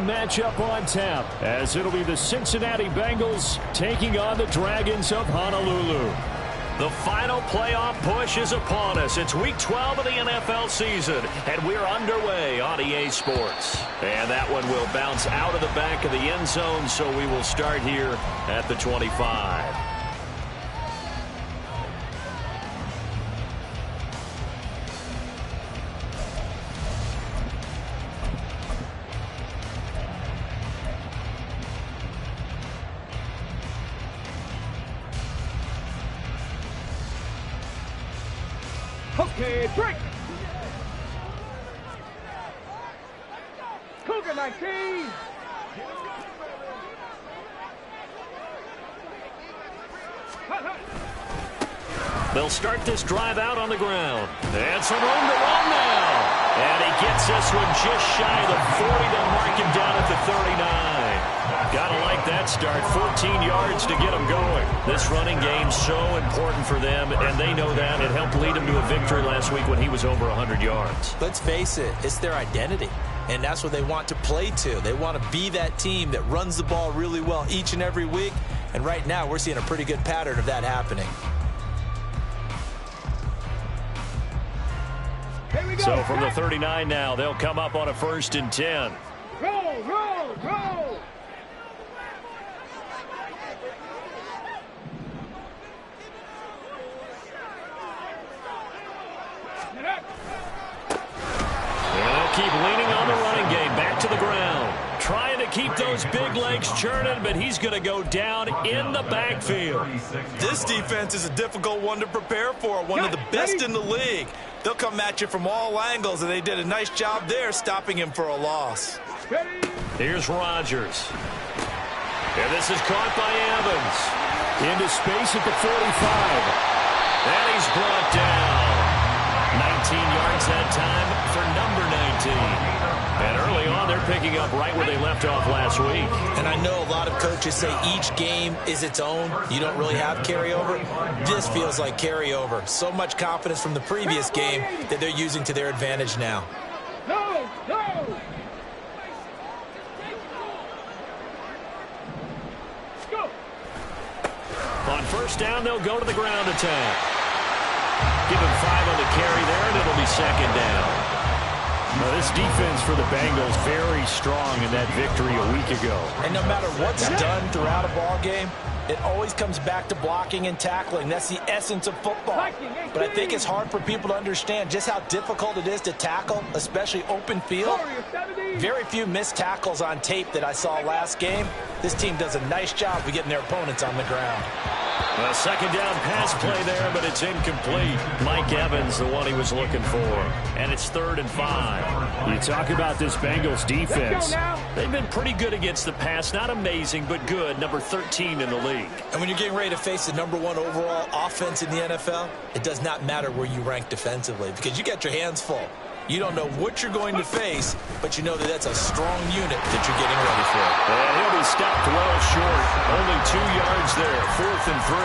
game matchup on tap, as it'll be the Cincinnati Bengals taking on the Dragons of Honolulu. The final playoff push is upon us. It's Week 12 of the NFL season, and we're underway on EA Sports. And that one will bounce out of the back of the end zone, so we will start here at the 25. Okay, break! Cougar 19! They'll start this drive out on the ground. And some room to run now. And he gets this one just shy of the 40. They'll mark him down at the 39. Gotta like that start. 14 yards to get them going. This running game's so important for them, and they know that. It helped lead them to a victory last week when he was over 100 yards. Let's face it, it's their identity, and that's what they want to play to. They want to be that team that runs the ball really well each and every week, and right now we're seeing a pretty good pattern of that happening. So from the 39 now, they'll come up on a 1st and 10. Roll, roll, roll! Keep leaning on the running game. Back to the ground. Trying to keep those big legs churning, but he's going to go down in the backfield. This defense is a difficult one to prepare for. One of the best in the league. They'll come at you from all angles, and they did a nice job there stopping him for a loss. Here's Rodgers. And this is caught by Evans. Into space at the 45. And he's brought down. 19 yards that time for number 19. And early on, they're picking up right where they left off last week. And I know a lot of coaches say each game is its own. You don't really have carryover. This feels like carryover. So much confidence from the previous game that they're using to their advantage now. No, no! Go! On 1st down, they'll go to the ground attack. Give him 5 on the carry there, and it'll be 2nd down. Now, this defense for the Bengals very strong in that victory a week ago. And no matter what's done throughout a ball game, it always comes back to blocking and tackling. That's the essence of football. But I think it's hard for people to understand just how difficult it is to tackle, especially open field. Very few missed tackles on tape that I saw last game. This team does a nice job of getting their opponents on the ground. A 2nd down pass play there, but it's incomplete. Mike Evans, the one he was looking for. And it's 3rd and 5. You talk about this Bengals defense. They've been pretty good against the pass. Not amazing, but good. Number 13 in the league. And when you're getting ready to face the number 1 overall offense in the NFL, it does not matter where you rank defensively because you got your hands full. You don't know what you're going to face, but you know that that's a strong unit that you're getting ready for. And he'll be stopped well short. Only 2 yards there. 4th and 3.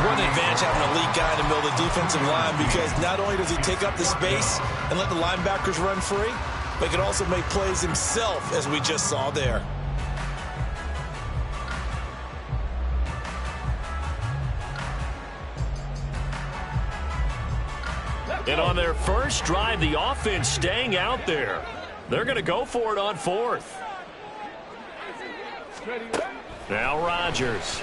What an advantage having a elite guy in the middle of the defensive line because not only does he take up the space and let the linebackers run free, but he can also make plays himself, as we just saw there. And on their first drive, the offense staying out there. They're going to go for it on 4th. Now Rodgers.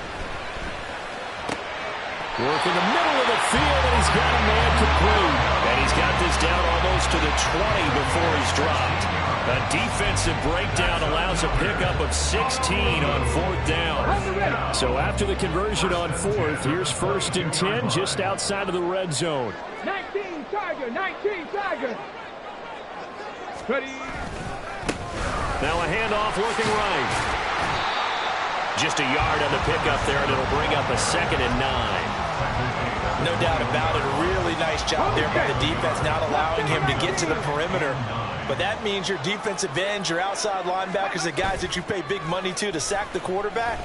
Work in the middle of the field, and he's got a man complete. And he's got this down almost to the 20 before he's dropped. A defensive breakdown allows a pickup of 16 on 4th down. So after the conversion on 4th, here's 1st and 10 just outside of the red zone. 19 Tiger, 19 Tiger. Ready. Now a handoff looking right. Just a yard on the pickup there, and it'll bring up a 2nd and 9. No doubt about it. A really nice job there by the defense, not allowing him to get to the perimeter. But that means your defensive ends, your outside linebackers, the guys that you pay big money to sack the quarterback,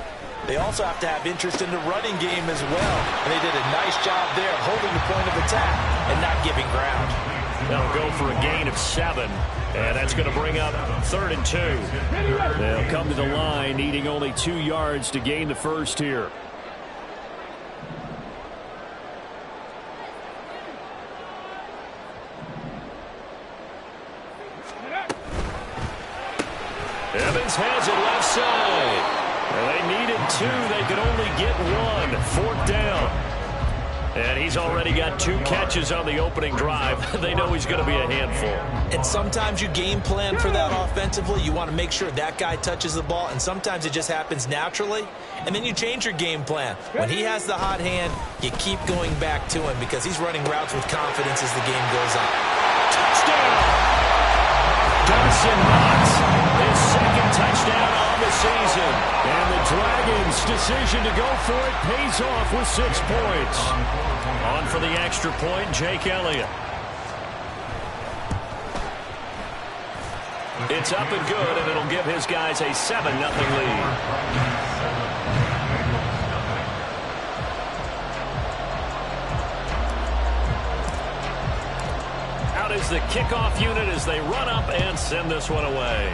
they also have to have interest in the running game as well. And they did a nice job there of holding the point of attack and not giving ground. They'll go for a gain of 7, and that's going to bring up 3rd and 2. They'll come to the line, needing only 2 yards to gain the first here. Evans has it left side. Well, they needed 2. They could only get 1. 4th down. And he's already got 2 catches on the opening drive. They know he's going to be a handful. And sometimes you game plan for that offensively. You want to make sure that guy touches the ball, and sometimes it just happens naturally. And then you change your game plan. When he has the hot hand, you keep going back to him because he's running routes with confidence as the game goes on. Touchdown! Dawson Knox, his 2nd touchdown on the season. And the Dragons' decision to go for it pays off with 6 points. On for the extra point, Jake Elliott. It's up and good, and it'll give his guys a 7-0 lead. Is the kickoff unit as they run up and send this one away.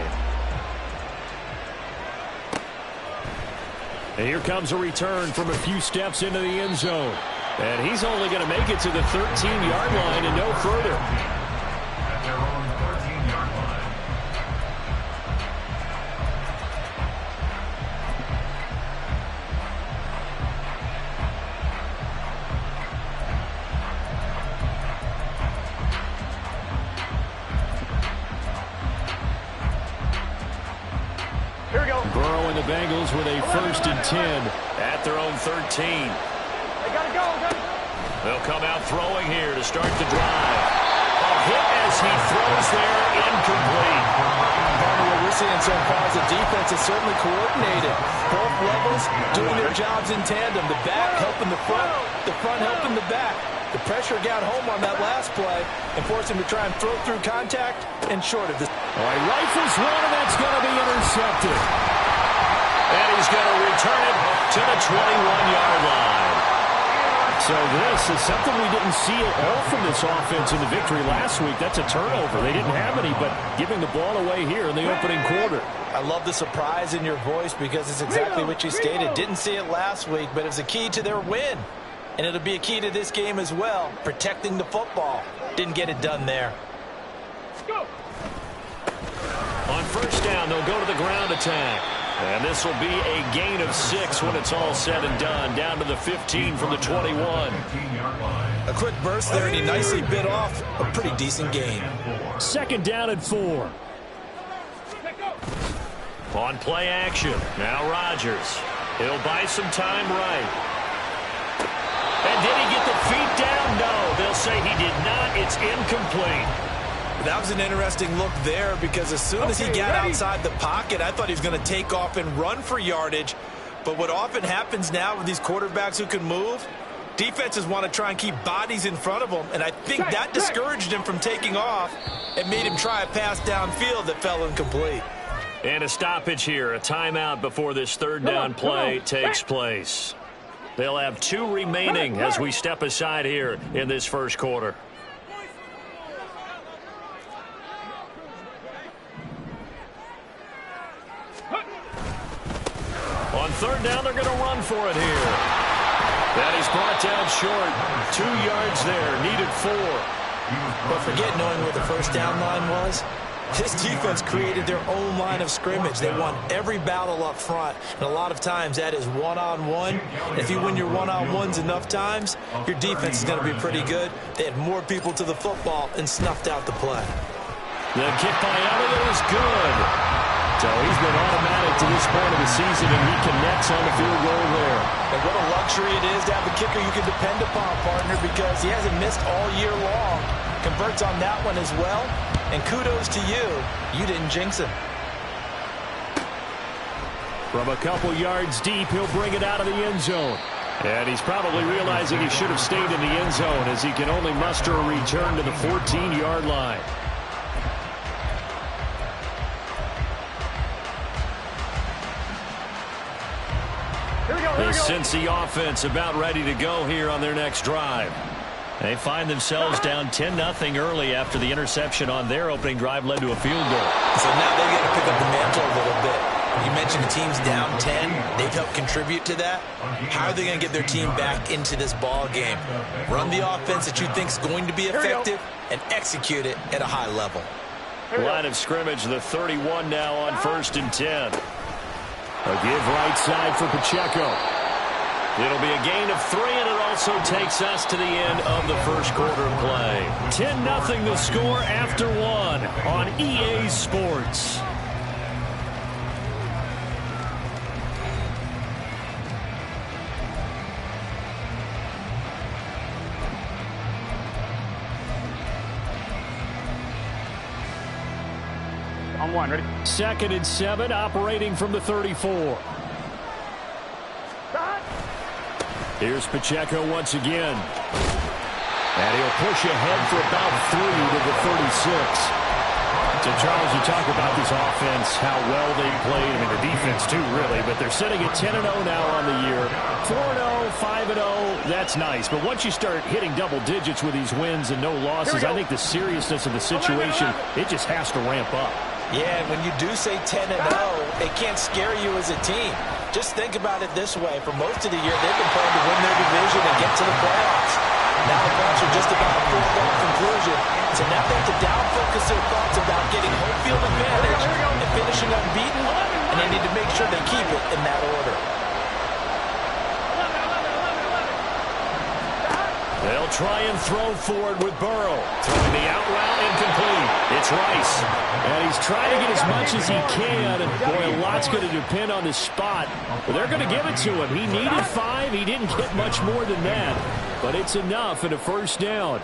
And here comes a return from a few steps into the end zone. And he's only going to make it to the 13-yard line and no further. At their own 13-yard line. Burrow and the Bengals with a 1st and 10 at their own 13. They gotta go. They'll come out throwing here to start the drive. A hit as he throws there, incomplete. What we're seeing so far is the defense is certainly coordinated. Both levels doing their jobs in tandem. The back helping the front helping the back. The pressure got home on that last play and forced him to try and throw through contact and short of this. All right, rifles one, and that's going to be intercepted. And he's going to return it to the 21-yard line. So this is something we didn't see at all from this offense in the victory last week. That's a turnover. They didn't have any, but giving the ball away here in the opening quarter. I love the surprise in your voice because it's exactly what you stated. Didn't see it last week, but it was a key to their win. And it'll be a key to this game as well, protecting the football. Didn't get it done there. On 1st down, they'll go to the ground attack. And this will be a gain of 6 when it's all said and done. Down to the 15 from the 21. 15-yard line. A quick burst there, and he nicely bit off a pretty decent gain. 2nd down and 4. On play action, now Rodgers. He'll buy some time right. And did he get the feet down? No, they'll say he did not. It's incomplete. That was an interesting look there because as soon as he got outside the pocket, I thought he was going to take off and run for yardage. But what often happens now with these quarterbacks who can move, defenses want to try and keep bodies in front of them, and I think that discouraged him from taking off and made him try a pass downfield that fell incomplete. And a stoppage here, a timeout before this 3rd down play takes place. They'll have 2 remaining as we step aside here in this 1st quarter. On 3rd down, they're going to run for it here. That is brought down short. 2 yards there, needed 4. But forget knowing where the 1st down line was. This defense created their own line of scrimmage. They won every battle up front, and a lot of times that is one-on-one. If you win your one-on-ones enough times, your defense is going to be pretty good. They had more people to the football and snuffed out the play. The kick by Elliott is good. So he's been automatic to this point of the season, and he connects on the field goal there. And what a luxury it is to have a kicker you can depend upon, partner, because he hasn't missed all year long. Converts on that one as well. And kudos to you. You didn't jinx him. From a couple yards deep, he'll bring it out of the end zone. And he's probably realizing he should have stayed in the end zone as he can only muster a return to the 14-yard line. The Cincy offense about ready to go here on their next drive. They find themselves down 10-0 early after the interception on their opening drive led to a field goal. So now they've got to pick up the mantle a little bit. You mentioned the team's down 10. They've helped contribute to that. How are they going to get their team back into this ball game? Run the offense that you think is going to be effective and execute it at a high level. Line of scrimmage, the 31 now on 1st and 10. A give right side for Pacheco. It'll be a gain of 3, and it also takes us to the end of the first quarter of play. 10-0 the score after 1 on EA Sports. On 1, ready? 2nd and 7, operating from the 34. Here's Pacheco once again. And he'll push ahead for about 3 to the 36. So, Charles, you talk about this offense, how well they played. I mean, the defense, too, really. But they're sitting at 10-0 now on the year. 4-0, 5-0, that's nice. But once you start hitting double digits with these wins and no losses, I think the seriousness of the situation, it just has to ramp up. Yeah, and when you do say 10-0, it can't scare you as a team. Just think about it this way. For most of the year, they've been playing to win their division and get to the playoffs. Now the playoffs are just about a foregone conclusion. So now they have to down-focus their thoughts about getting home field advantage and finishing unbeaten, and they need to make sure they keep it in that order. They'll try and throw for it with Burrow. Throwing the out route incomplete. It's Rice. And he's trying to get as much as he can. And, boy, a lot's going to depend on the spot. But they're going to give it to him. He needed 5. He didn't get much more than that. But it's enough and a first down.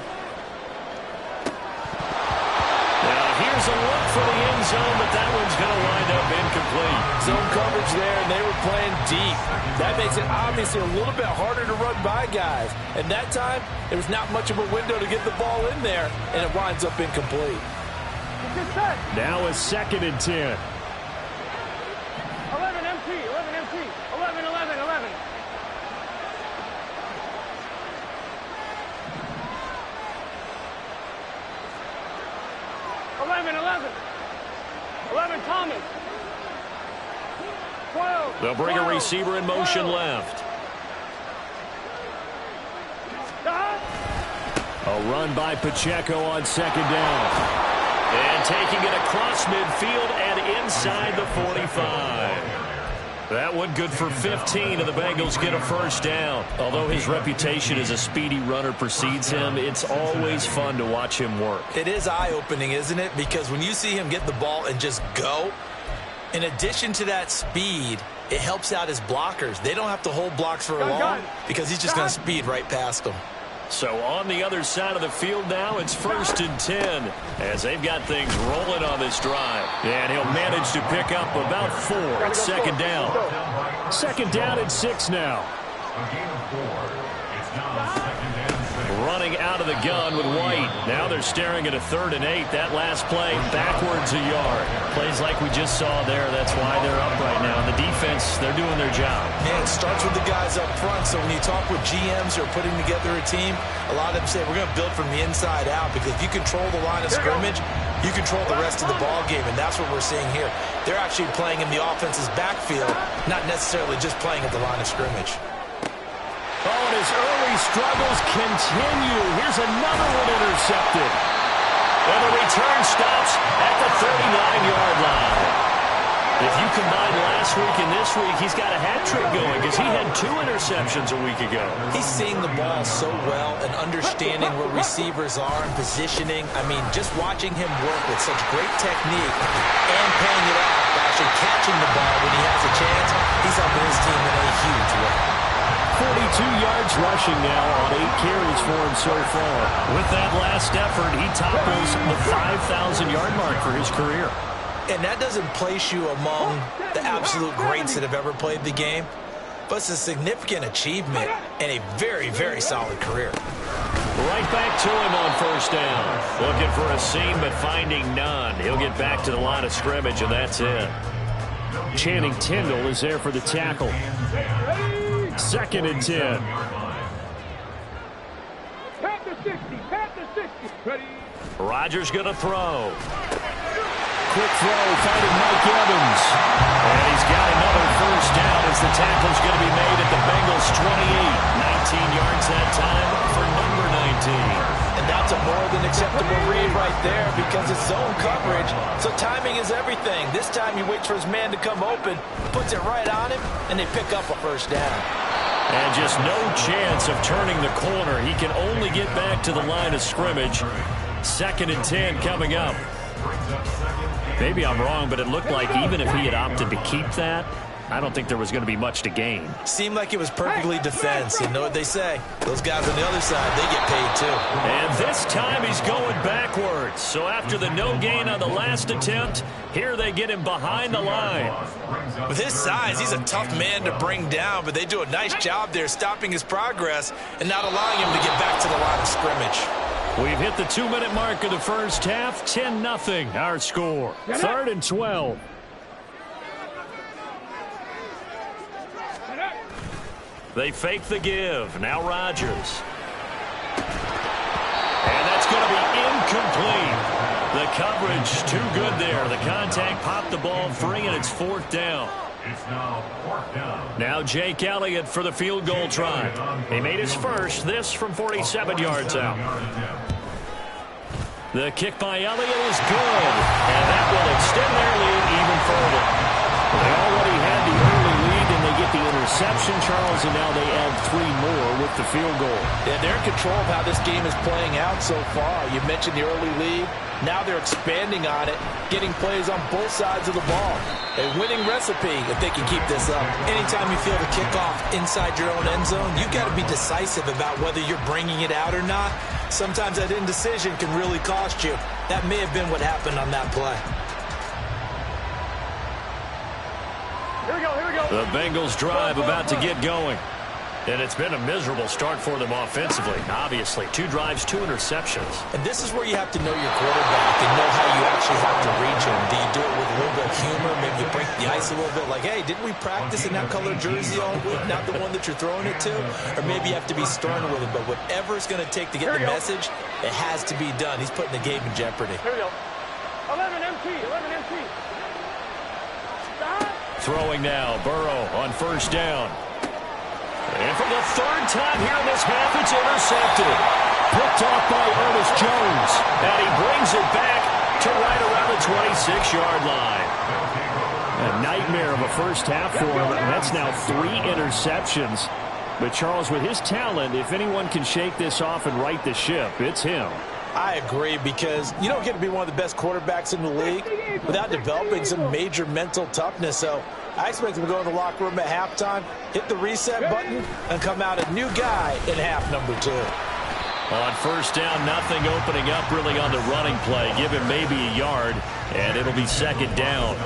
Now, here's a look for the end zone, but that one's going to wind up incomplete. Zone coverage there, and they were playing deep. That makes it obviously a little bit harder to run by guys. And that time, there was not much of a window to get the ball in there, and it winds up incomplete. Now a 2nd and 10. 11 MT, 11 MT, 11, 11, 11. Thomas. 12. They'll bring a receiver in motion left. A run by Pacheco on 2nd down. And taking it across midfield and inside the 45. That one good for 15, and the Bengals get a first down. Although his reputation as a speedy runner precedes him, it's always fun to watch him work. It is eye-opening, isn't it? Because when you see him get the ball and just go, in addition to that speed, it helps out his blockers. They don't have to hold blocks for long because he's just going to speed right past them. So on the other side of the field now, it's 1st and 10 as they've got things rolling on this drive. And he'll manage to pick up about 4. It's 2nd down. 2nd down and 6 now. A gain of 4. It's now 2nd and 6. Running out of the gun with White. Now they're staring at a 3rd and 8. That last play, backwards a yard. Plays like we just saw there. That's why they're up right now. And the defense, they're doing their job. Man, it starts with the guys up front. So when you talk with GMs who are putting together a team, a lot of them say, we're going to build from the inside out. Because if you control the line of scrimmage, you control the rest of the ball game. And that's what we're seeing here. They're actually playing in the offense's backfield, not necessarily just playing at the line of scrimmage. Oh, and his early struggles continue. Here's another one intercepted. And the return stops at the 39-yard line. If you combine last week and this week, he's got a hat trick going because he had 2 interceptions a week ago. He's seeing the ball so well and understanding where receivers are and positioning. I mean, just watching him work with such great technique and paying it off, actually catching the ball when he has a chance, he's helping his team in a huge way. 42 yards rushing now on 8 carries for him so far. With that last effort, he topples the 5,000-yard mark for his career. And that doesn't place you among the absolute greats that have ever played the game, but it's a significant achievement and a very, very solid career. Right back to him on 1st down. Looking for a seam, but finding none. He'll get back to the line of scrimmage, and that's it. Channing Tindall is there for the tackle. 2nd and 10. Rodgers going to throw. Quick throw, finding Mike Evans. And he's got another first down as the tackle's going to be made at the Bengals' 28. 19 yards that time for number 19. And that's a more than acceptable read right there because it's zone coverage, so timing is everything. This time he waits for his man to come open, puts it right on him, and they pick up a first down. And just no chance of turning the corner. He can only get back to the line of scrimmage. 2nd and 10 coming up. Maybe I'm wrong, but it looked like even if he had opted to keep that, I don't think there was going to be much to gain. Seemed like it was perfectly defense. You know what they say. Those guys on the other side, they get paid too. And this time he's going backwards. So after the no gain on the last attempt, here they get him behind the line. With his size, he's a tough man to bring down, but they do a nice job there stopping his progress and not allowing him to get back to the line of scrimmage. We've hit the 2-minute mark of the first half. 10-0 our score. 3rd and 12. They fake the give. Now Rodgers. And that's going to be incomplete. The coverage too good there. The contact popped the ball free, and it's 4th down. It's now 4th down. Now Jake Elliott for the field goal try. He made his first, this from 47 yards out. The kick by Elliott is good, and that will extend their lead even further. They already had the early lead, and they get the interception, Charles, and now they add 3 more with the field goal. Yeah, they're in control of how this game is playing out so far. You mentioned the early lead. Now they're expanding on it, getting plays on both sides of the ball. A winning recipe if they can keep this up. Anytime you feel the kickoff inside your own end zone, you've got to be decisive about whether you're bringing it out or not. Sometimes that indecision can really cost you. That may have been what happened on that play. Here we go, here we go. The Bengals drive about to get going. And it's been a miserable start for them offensively, obviously. 2 drives, 2 interceptions. And this is where you have to know your quarterback and know how you actually have to reach him. Do you do it with a little bit of humor? Maybe you break the ice a little bit like, hey, didn't we practice in that color jersey all week? Not the one that you're throwing it to? Or maybe you have to be stern with him. But whatever it's going to take to get the message, it has to be done. He's putting the game in jeopardy. Here we go. 11 MT, 11 MT. Stop. Throwing now, Burrow on first down. And for the 3rd time here in this half, it's intercepted. Picked off by Ernest Jones. And he brings it back to right around the 26-yard line. A nightmare of a first half for him. That's now 3 interceptions. But Charles, with his talent, if anyone can shake this off and right the ship, it's him. I agree, because you don't get to be one of the best quarterbacks in the league without developing some major mental toughness. So I expect him to go in the locker room at halftime, hit the reset button, and come out a new guy in half number 2. On first down, nothing opening up really on the running play. Give him maybe a yard, and it'll be 2nd down.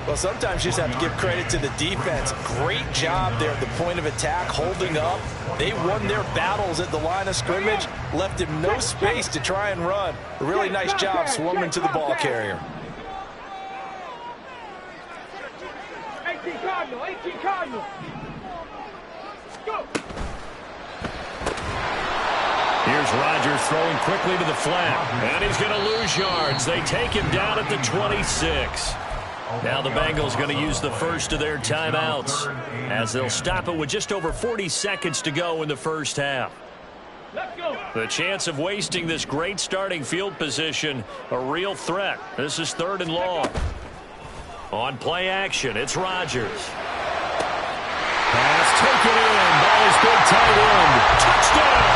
Well, sometimes you just have to give credit to the defense. Great job there at the point of attack, holding up. They won their battles at the line of scrimmage, left him no space to try and run. A really nice job swarming to the ball carrier. 18 Cardinal, 18 Cardinal. Go. Here's Rodgers throwing quickly to the flat, and he's going to lose yards. They take him down at the 26. Now the Bengals going to use the first of their timeouts as they'll stop it with just over 40 seconds to go in the first half. Let's go. The chance of wasting this great starting field position, a real threat. This is 3rd and long. On play action, it's Rodgers. Pass taken in by his big tight end. Touchdown!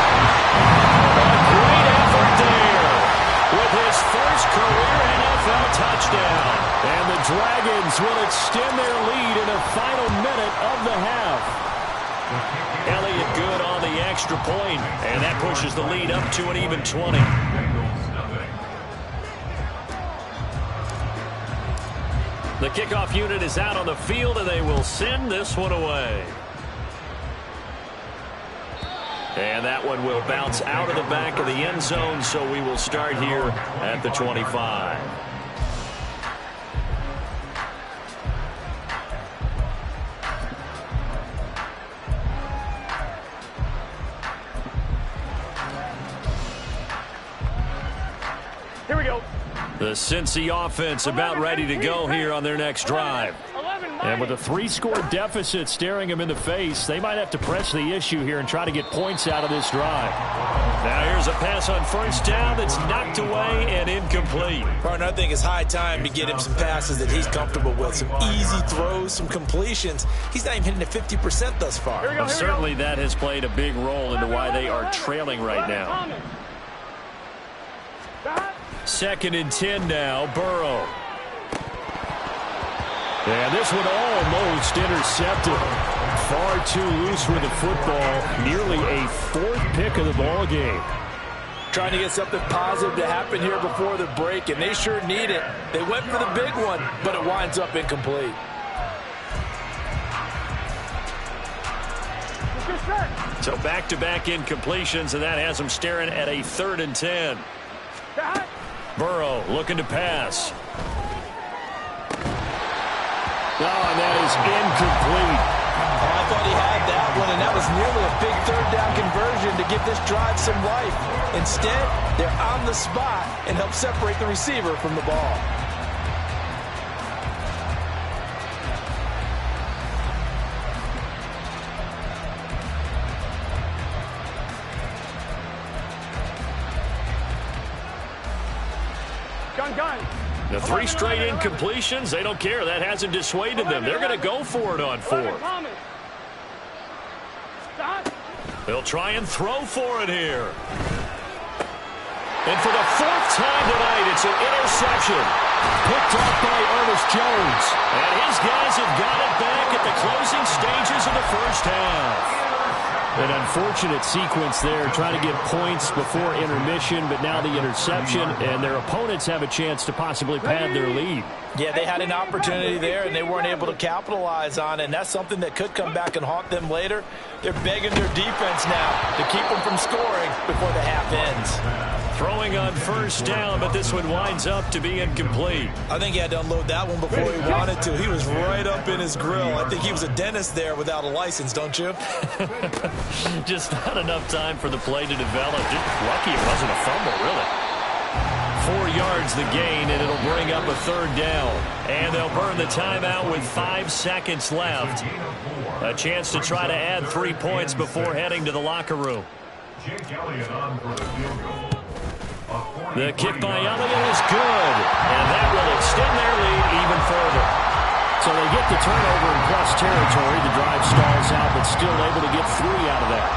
A great effort there with his first career NFL touchdown. And the Dragons will extend their lead in the final minute of the half. Elliott good on the extra point, and that pushes the lead up to an even 20. The kickoff unit is out on the field, and they will send this one away. And that one will bounce out of the back of the end zone, so we will start here at the 25. The Cincy offense about ready to go here on their next drive. And with a 3-score deficit staring them in the face, they might have to press the issue here and try to get points out of this drive. Now here's a pass on first down that's knocked away and incomplete. Partner, I think it's high time to get him some passes that he's comfortable with. Some easy throws, some completions. He's not even hitting at 50% thus far. Well, certainly that has played a big role into why they are trailing right now. 2nd and 10 now, Burrow. And this one almost intercepted. Far too loose with the football. Nearly a 4th pick of the ball game. Trying to get something positive to happen here before the break, and they sure need it. They went for the big one, but it winds up incomplete. So back-to-back incompletions, and that has them staring at a 3rd and 10. Burrow looking to pass. Oh, and that is incomplete. I thought he had that one, and that was nearly a big 3rd down conversion to give this drive some life. Instead, they're on the spot and help separate the receiver from the ball. The 3 straight incompletions, they don't care. That hasn't dissuaded them. They're going to go for it on 4th. They'll try and throw for it here. And for the 4th time tonight, it's an interception. Picked up by Ernest Jones. And his guys have got it back at the closing stages of the first half. An unfortunate sequence there, trying to get points before intermission, but now the interception, and their opponents have a chance to possibly pad their lead. Yeah, they had an opportunity there, and they weren't able to capitalize on it, and that's something that could come back and haunt them later. They're begging their defense now to keep them from scoring before the half ends. Throwing on first down, but this one winds up to be incomplete. I think he had to unload that one before he wanted to. He was right up in his grill. I think he was a dentist there without a license, don't you? Just not enough time for the play to develop. Just lucky it wasn't a fumble, really. 4 yards the gain, and it'll bring up a 3rd down. And they'll burn the timeout with 5 seconds left. A chance to try to add 3 points before heading to the locker room. The kick by Elliott is good, and that will extend their lead even further. So they get the turnover in plus territory. The drive stalls out, but still able to get 3 out of that.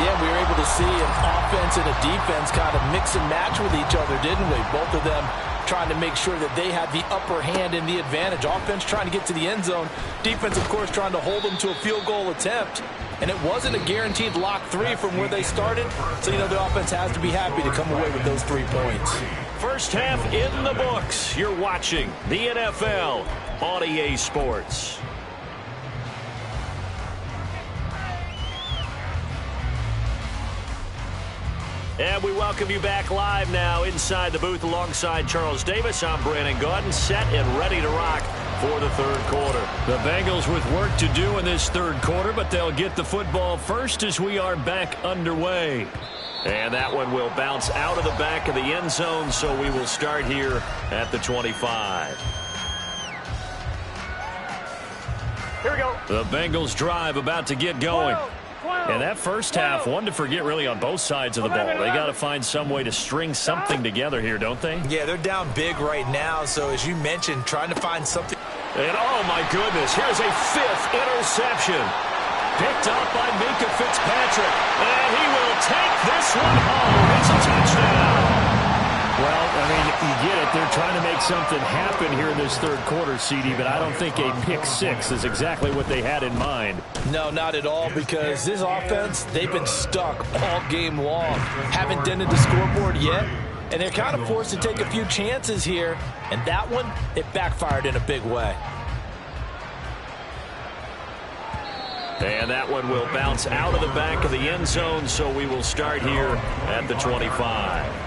Yeah, we were able to see an offense and a defense kind of mix and match with each other, didn't we? Both of them trying to make sure that they had the upper hand and the advantage. Offense trying to get to the end zone. Defense, of course, trying to hold them to a field goal attempt. And it wasn't a guaranteed lock 3 from where they started. So, you know, the offense has to be happy to come away with those 3 points. First half in the books. You're watching the NFL on EA Sports. And we welcome you back live now inside the booth alongside Charles Davis. I'm Brandon Gaudin, set and ready to rock for the 3rd quarter. The Bengals with work to do in this 3rd quarter, but they'll get the football first as we are back underway. And that one will bounce out of the back of the end zone, so we will start here at the 25. Here we go. The Bengals drive about to get going. 12, And that first half, one to forget really on both sides of the ball. They got to find some way to string something together here, don't they? Yeah, they're down big right now, so as you mentioned, trying to find something. And oh my goodness, here's a 5th interception. Picked up by Minkah Fitzpatrick. And he will take this one home. It's a touchdown. Well, I mean, you get it. They're trying to make something happen here in this 3rd quarter, CD, but I don't think a pick 6 is exactly what they had in mind. No, not at all, because this offense, they've been stuck all game long. Haven't dented the scoreboard yet, and they're kind of forced to take a few chances here, and that one, it backfired in a big way. And that one will bounce out of the back of the end zone, so we will start here at the 25.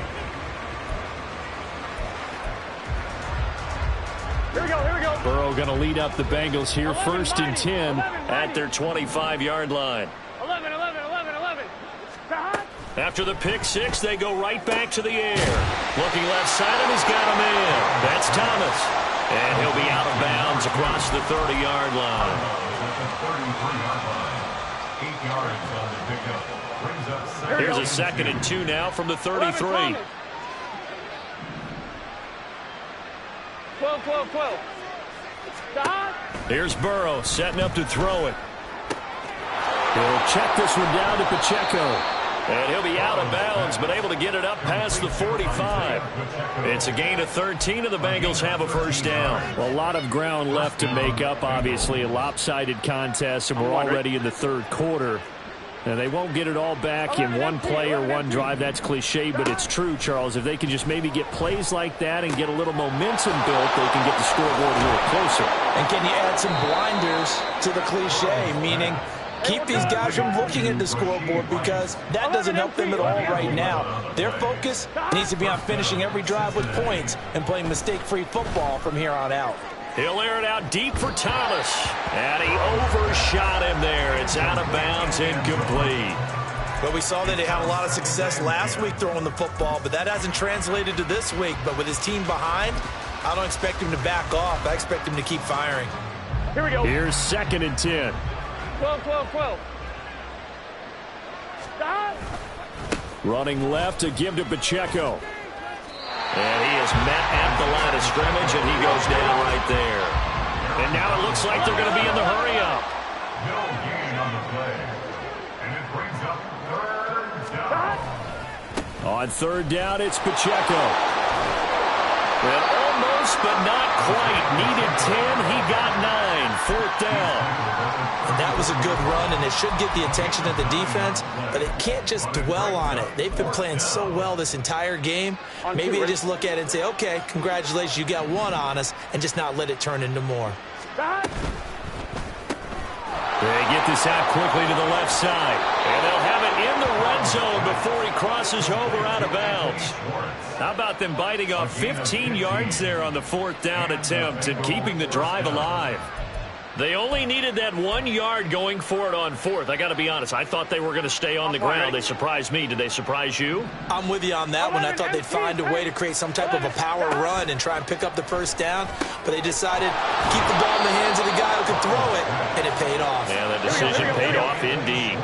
Here we go, here we go. Burrow going to lead up the Bengals here, 1st and 10 at their 25-yard line. 11. After the pick six, they go right back to the air. Looking left side, and he's got a man. That's Thomas. And he'll be out of bounds across the 30-yard line. Here's a 2nd and 2 now from the 33. 12. Stop. Here's Burrow setting up to throw it. He'll check this one down to Pacheco. And he'll be out of bounds, but able to get it up past the 45. It's a gain of 13, and the Bengals have a first down. Well, a lot of ground left to make up, obviously. A lopsided contest, and we're already in the third quarter. And they won't get it all back in one play or one drive. That's cliche, but it's true, Charles. If they can just maybe get plays like that and get a little momentum built, they can get the scoreboard a little closer. And can you add some blinders to the cliche, meaning keep these guys from looking at the scoreboard, because that doesn't help them at all right now. Their focus needs to be on finishing every drive with points and playing mistake-free football from here on out. He'll air it out deep for Thomas. And he overshot him there. It's out of bounds, incomplete. Well, we saw that they had a lot of success last week throwing the football, but that hasn't translated to this week. But with his team behind, I don't expect him to back off. I expect him to keep firing. Here we go. Here's 2nd and 10. 12. Stop. Running left to give to Pacheco. And he is met at the line of scrimmage, and he goes down right there. And now it looks like they're going to be in the hurry-up. No gain on the play. And it brings up 3rd down. On 3rd down, it's Pacheco. Well, almost, but not quite. Needed 10, he got 9. 4th down. And that was a good run, and it should get the attention of the defense, but it can't just dwell on it. They've been playing so well this entire game. Maybe they just look at it and say, okay, congratulations, you got one on us, and just not let it turn into more. They get this out quickly to the left side. And they'll have it in the red zone before he crosses over out of bounds. How about them biting off 15 yards there on the 4th down attempt and keeping the drive alive? They only needed that 1 yard going for it on 4th. I got to be honest, I thought they were going to stay on the ground. They surprised me. Did they surprise you? I'm with you on that one. I thought they'd find a way to create some type of a power run and try and pick up the first down, but they decided to keep the ball in the hands of the guy who could throw it, and it paid off. Yeah, that decision paid off indeed.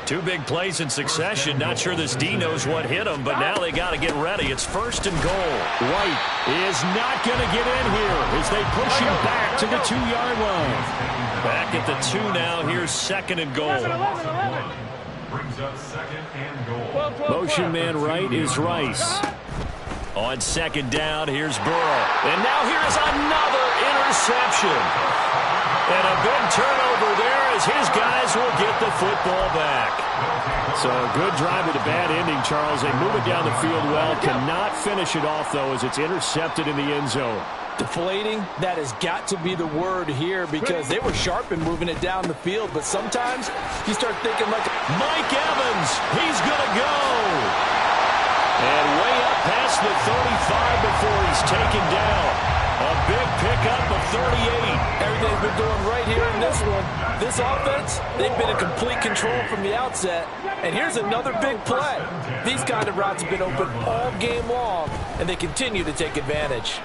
2 big plays in succession. Not sure this D knows what hit him, but now they got to get ready. It's 1st and goal. White is not going to get in here as they push him back to the 2-yard line. Back at the 2 now. Here's 2nd and goal. 11. Brings up 2nd and goal. 12. Motion man right is Rice. On 2nd down, here's Burrow. And now here's another interception. And a big turnover there as his guys will get the football back. So a good drive with a bad ending, Charles. They move it down the field well. Cannot finish it off, though, as it's intercepted in the end zone. Deflating, that has got to be the word here, because they were sharp in moving it down the field, but sometimes you start thinking like Mike Evans, he's going to go. And way up past the 35 before he's taken down. A big pickup of 38. Everything's been going right here in this one. This offense, they've been in complete control from the outset. And here's another big play. These kind of routes have been open all game long, and they continue to take advantage.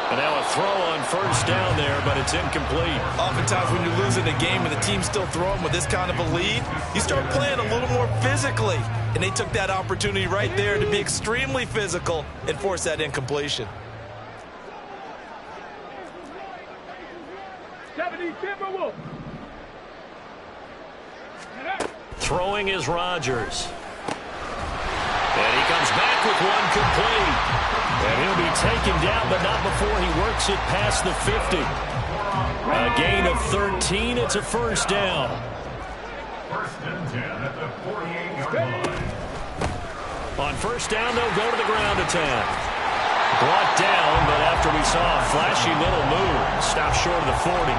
And now a throw on 1st down there, but it's incomplete. Oftentimes when you're losing a game and the team's still throwing with this kind of a lead, you start playing a little more physically. And they took that opportunity right there to be extremely physical and force that incompletion. Throwing is Rodgers. And he comes back with one complete. And he'll be taken down, but not before he works it past the 50. A gain of 13. It's a 1st down. 1st and 10 at the 48-yard line. On 1st down, they'll go to the ground attack. Brought down, but after we saw a flashy little move, stopped short of the 40.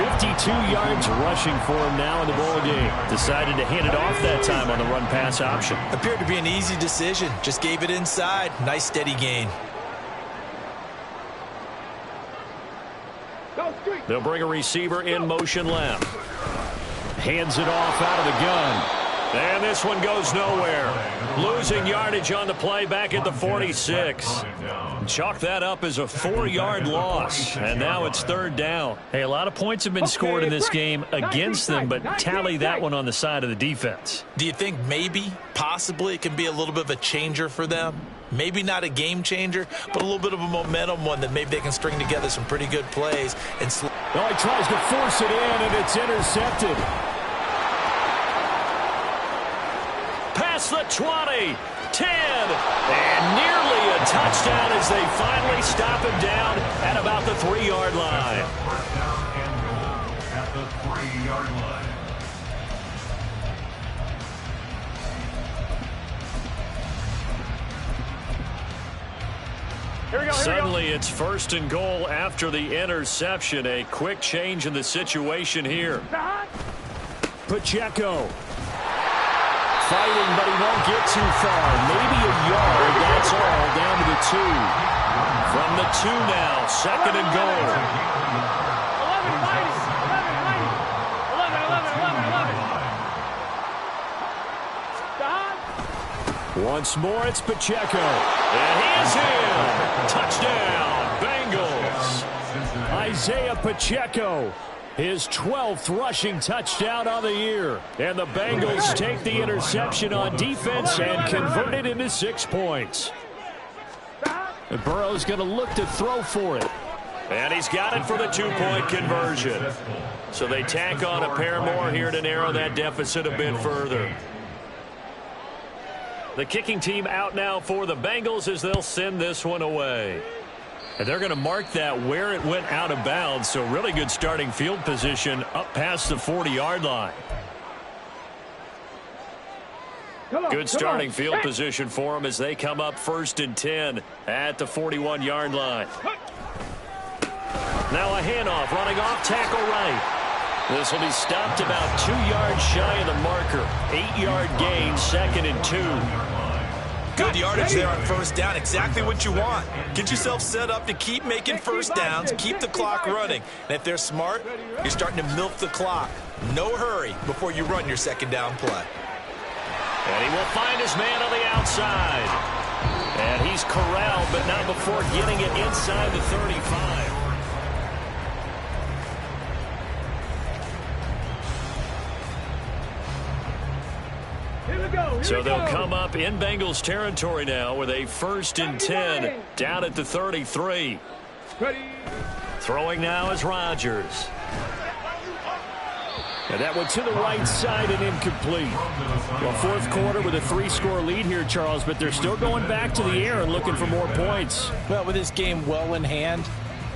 52 yards rushing for him now in the ball game. Decided to hand it off that time on the run-pass option. Appeared to be an easy decision. Just gave it inside. Nice steady gain. They'll bring a receiver in motion left. Hands it off out of the gun. And this one goes nowhere. Losing yardage on the play back at the 46. Chalk that up as a 4-yard loss. And now it's 3rd down. Hey, a lot of points have been scored in this game against them, but tally that one on the side of the defense. Do you think maybe, possibly, it can be a little bit of a changer for them? Maybe not a game changer, but a little bit of a momentum one that maybe they can string together some pretty good plays. And he tries to force it in, and it's intercepted. Past the 20, 10, and nearly a touchdown as they finally stop him down at about the 3-yard line. First down and goal at the 3-yard line. Here we go. Suddenly it's 1st and goal after the interception. A quick change in the situation here. Pacheco. Fighting, but he won't get too far. Maybe a yard. That's all. Down to the 2. From the 2 now. 2nd and goal. 11, Once more, it's Pacheco. And he is in. Touchdown, Bengals. Isaiah Pacheco. His 12th rushing touchdown on the year. And the Bengals take the interception on defense and convert it into 6 points. And Burrow's going to look to throw for it. And he's got it for the 2-point conversion. So they tack on a pair more here to narrow that deficit a bit further. The kicking team out now for the Bengals as they'll send this one away. And they're going to mark that where it went out of bounds. So really good starting field position up past the 40-yard line. Good starting field position for them as they come up 1st and 10 at the 41-yard line. Now a handoff running off tackle right. This will be stopped about 2 yards shy of the marker. 8-yard gain, 2nd and 2. good yardage there on 1st down. Exactly what you want. Get yourself set up to keep making 1st downs, keep the clock running. And if they're smart, you're starting to milk the clock. No hurry before you run your 2nd down play. And he will find his man on the outside. And he's corralled, but not before getting it inside the 35. So they'll come up in Bengals territory now with a 1st and 10 down at the 33. Throwing now is Rodgers. And that went to the right side and incomplete. Well, 4th quarter with a 3-score lead here, Charles, but they're still going back to the air and looking for more points. Well, with this game well in hand,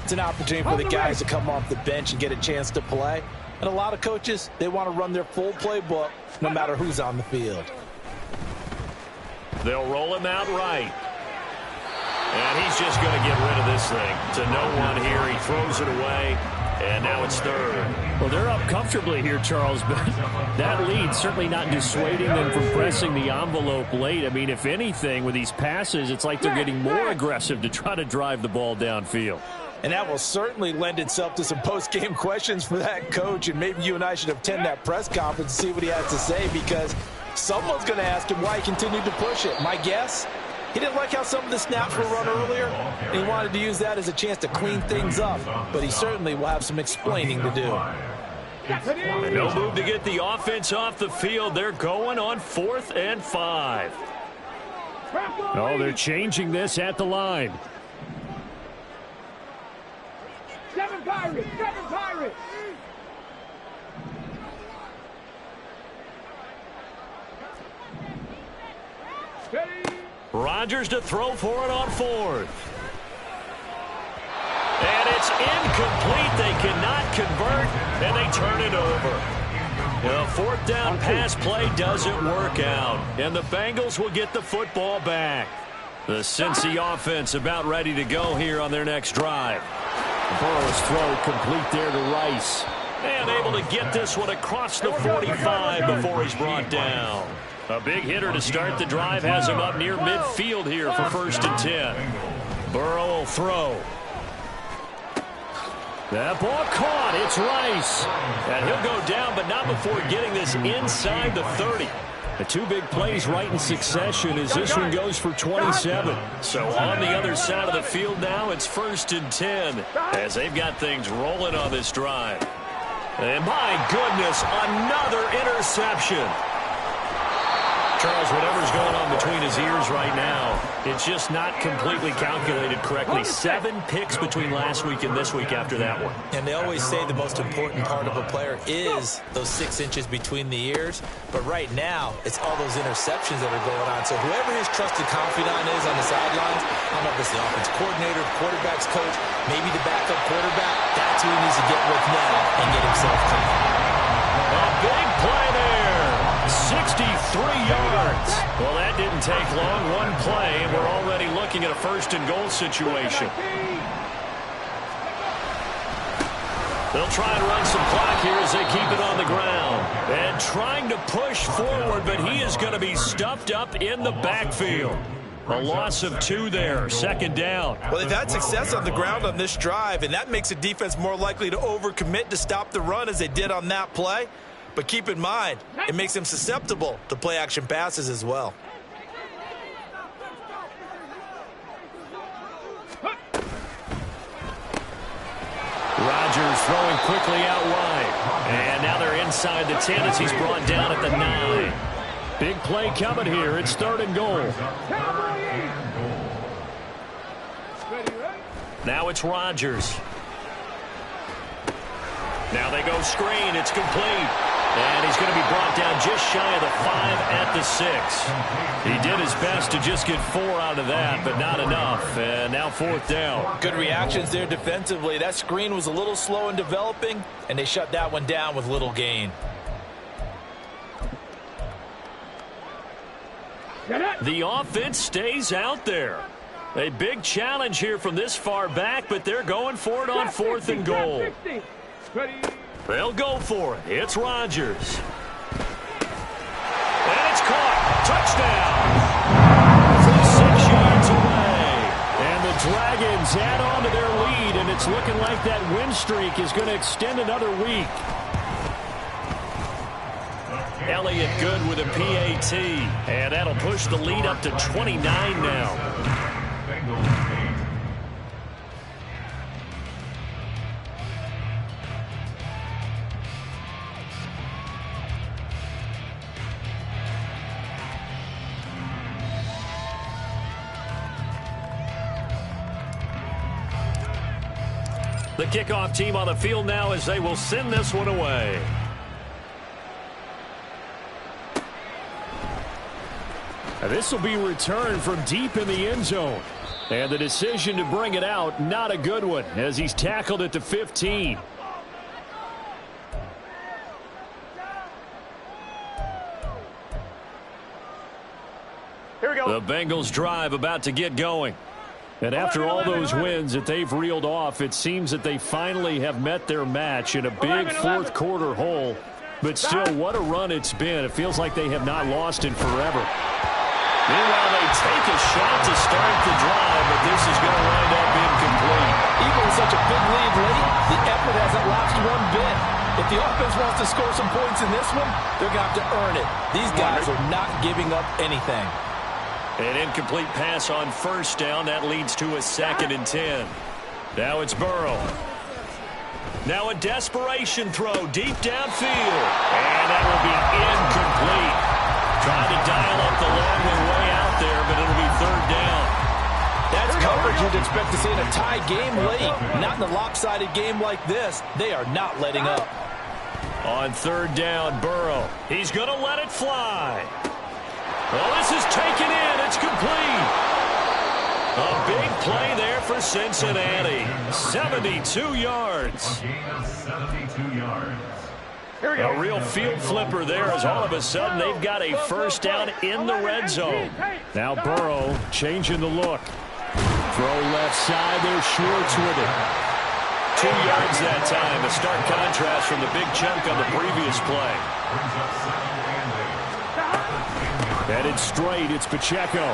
it's an opportunity for the guys to come off the bench and get a chance to play. And a lot of coaches, they want to run their full playbook no matter who's on the field. They'll roll him out right. And he's just going to get rid of this thing. To no one here. He throws it away. And now it's 3rd. Well, they're up comfortably here, Charles, but that lead certainly not dissuading them from pressing the envelope late. I mean, if anything, with these passes, it's like they're getting more aggressive to try to drive the ball downfield. And that will certainly lend itself to some post-game questions for that coach. And maybe you and I should attend that press conference and see what he has to say, because someone's going to ask him why he continued to push it. My guess, he didn't like how some of the snaps were run earlier, and he wanted to use that as a chance to clean things up. But he certainly will have some explaining to do. And no move to get the offense off the field. They're going on 4th and 5. Oh, they're changing this at the line. 7 Pirates! 7 Pirates! Rodgers to throw for it on 4th. And it's incomplete. They cannot convert, and they turn it over. The 4th down pass play doesn't work out, and the Bengals will get the football back. The Cincy offense about ready to go here on their next drive. Burrow's throw complete there to Rice. And able to get this one across the 45 before he's brought down. A big hitter to start the drive has him up near midfield here for 1st and 10. Burrow will throw. That ball caught. It's Rice. And he'll go down, but not before getting this inside the 30. The two big plays right in succession as this one goes for 27. So on the other side of the field now, it's 1st and 10 as they've got things rolling on this drive. And my goodness, another interception. Charles, whatever's going on between his ears right now, it's just not completely calculated correctly. 7 picks between last week and this week after that one. And they always say the most important part of a player is those 6 inches between the ears. But right now, it's all those interceptions that are going on. So whoever his trusted confidant is on the sidelines, I don't know if it's the offense coordinator, the quarterback's coach, maybe the backup quarterback, that's who he needs to get with now and get himself confident. A big play there. 63 yards. Well, that didn't take long. One play, and we're already looking at a 1st and goal situation. They'll try and run some clock here as they keep it on the ground. And trying to push forward, but he is going to be stuffed up in the backfield. A loss of 2 there, 2nd down. Well, they've had success on the ground on this drive, and that makes the defense more likely to overcommit to stop the run as they did on that play. But keep in mind, it makes them susceptible to play-action passes as well. Rodgers throwing quickly out wide. And now they're inside the 10 as he's brought down at the 9. Big play coming here. It's 3rd and goal. Now it's Rodgers. Now they go screen. It's complete. And he's going to be brought down just shy of the 5 at the 6. He did his best to just get 4 out of that, but not enough. And now 4th down. Good reactions there defensively. That screen was a little slow in developing, and they shut that one down with little gain. The offense stays out there. A big challenge here from this far back, but they're going for it on 4th and goal. They'll go for it. It's Rodgers. And it's caught. Touchdown. From 6 yards away. And the Dragons add on to their lead, and it's looking like that win streak is going to extend another week. Elliott good with a PAT, and that'll push the lead up to 29 now. The kickoff team on the field now as they will send this one away. This will be returned from deep in the end zone. And the decision to bring it out, not a good one, as he's tackled at the 15. Here we go. The Bengals drive about to get going. And after all those wins that they've reeled off, it seems that they finally have met their match in a big 4th quarter hole. But still, what a run it's been. It feels like they have not lost in forever. Meanwhile, they take a shot to start the drive, but this is going to wind up incomplete. Even with such a big lead late, the effort hasn't lapsed one bit. If the offense wants to score some points in this one, they're going to have to earn it. These guys are not giving up anything. An incomplete pass on 1st down. That leads to a 2nd and 10. Now it's Burrow. Now a desperation throw deep downfield. And that will be incomplete. Trying to dial up the long way out there, but it'll be 3rd down. That's coverage you'd expect to see in a tie game late. Not in a lopsided game like this. They are not letting up. On 3rd down, Burrow. He's going to let it fly. Well, this is taken in. It's complete. A big play there for Cincinnati. 72 yards. 72 yards. A real field flipper there as all of a sudden they've got a 1st down in the red zone. Now Burrow changing the look. Throw left side there, Schwartz with it. 2 yards that time. A stark contrast from the big chunk on the previous play. Headed straight, it's Pacheco.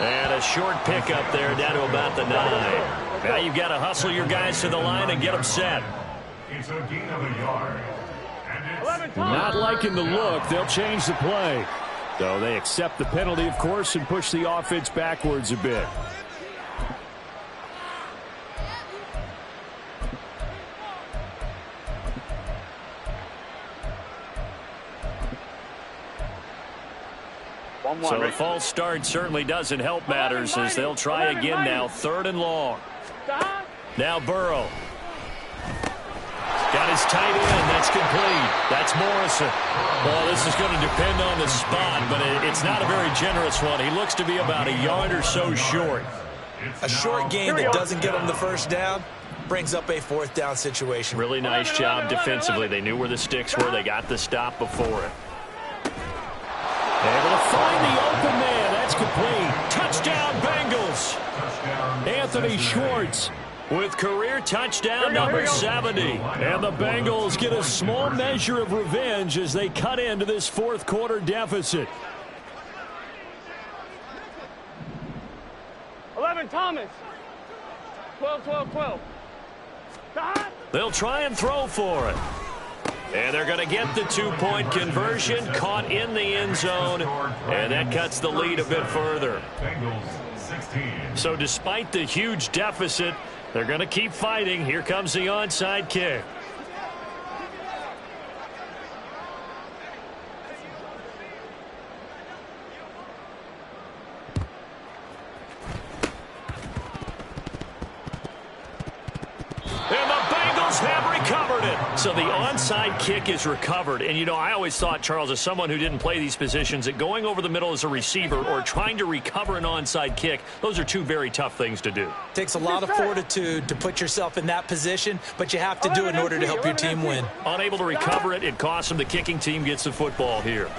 And a short pickup there down to about the 9. Now you've got to hustle your guys to the line and get them set. It's a gain of a yard. Not liking the look. They'll change the play. So they accept the penalty, of course, and push the offense backwards a bit. So a false start certainly doesn't help matters as they'll try again now. 3rd and long. Now Burrow. Got his tight end. That's complete. That's Morrison. Well, this is going to depend on the spot, but it's not a very generous one. He looks to be about a yard or so short. A short gain that doesn't get him the first down brings up a 4th down situation. Really nice job defensively. They knew where the sticks were. They got the stop before it. Able to find the open man. That's complete. Touchdown, Bengals. Anthony Schwartz with career touchdown number 70. And the Bengals get a small measure of revenge as they cut into this 4th quarter deficit. 11, Thomas. 12, 12, 12. They'll try and throw for it. And they're going to get the 2-point conversion, caught in the end zone, and that cuts the lead a bit further. So despite the huge deficit, they're going to keep fighting. Here comes the onside kick. Have recovered it. So the onside kick is recovered. And, you know, I always thought, Charles, as someone who didn't play these positions, that going over the middle as a receiver or trying to recover an onside kick, those are two very tough things to do. Takes a lot of fortitude to put yourself in that position, but you have to do it in order to help your team win. Unable to recover it, it costs them. The kicking team gets the football here.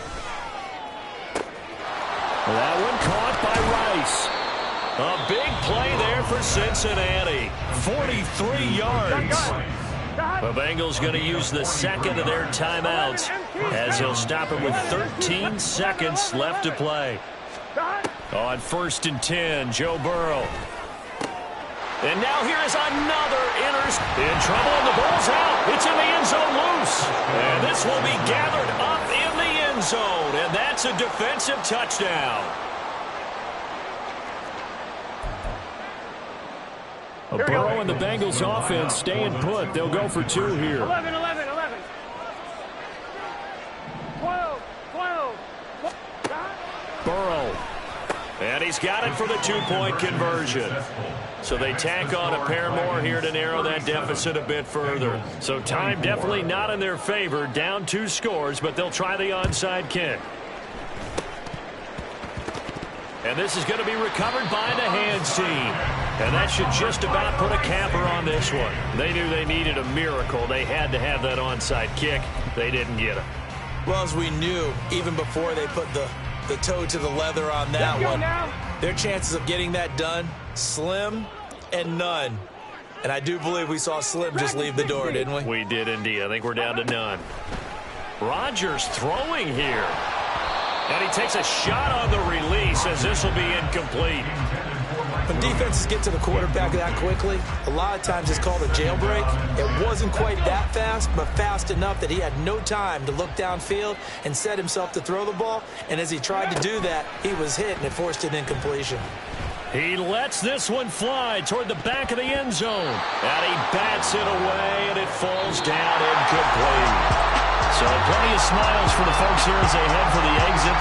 That one caught by Rice. A big play there for Cincinnati. 43 yards. The Bengals going to use the second of their timeouts as he'll stop it with 13 seconds left to play. On 1st and 10, Joe Burrow. And now here is another in trouble, and the ball's out. It's in the end zone loose. And this will be gathered up in the end zone, and that's a defensive touchdown. Burrow and the Bengals offense staying put. They'll go for 2 here. 11, 11, 11. 12, 12. Burrow. And he's got it for the 2-point conversion. So they tack on a pair more here to narrow that deficit a bit further. So time definitely not in their favor. Down 2 scores, but they'll try the onside kick. And this is going to be recovered by the hands team. And that should just about put a capper on this one. They knew they needed a miracle. They had to have that onside kick. They didn't get it. Well, as we knew, even before they put the toe to the leather on that one, their chances of getting that done, slim and none. And I do believe we saw Slim just leave the door, didn't we? We did indeed. I think we're down to none. Rodgers throwing here. And he takes a shot on the release as this will be incomplete. When defenses get to the quarterback that quickly, a lot of times it's called a jailbreak. It wasn't quite that fast, but fast enough that he had no time to look downfield and set himself to throw the ball. And as he tried to do that, he was hit, and it forced an incompletion. He lets this one fly toward the back of the end zone. And he bats it away, and it falls down incomplete. So plenty of smiles for the folks here as they head for the exit.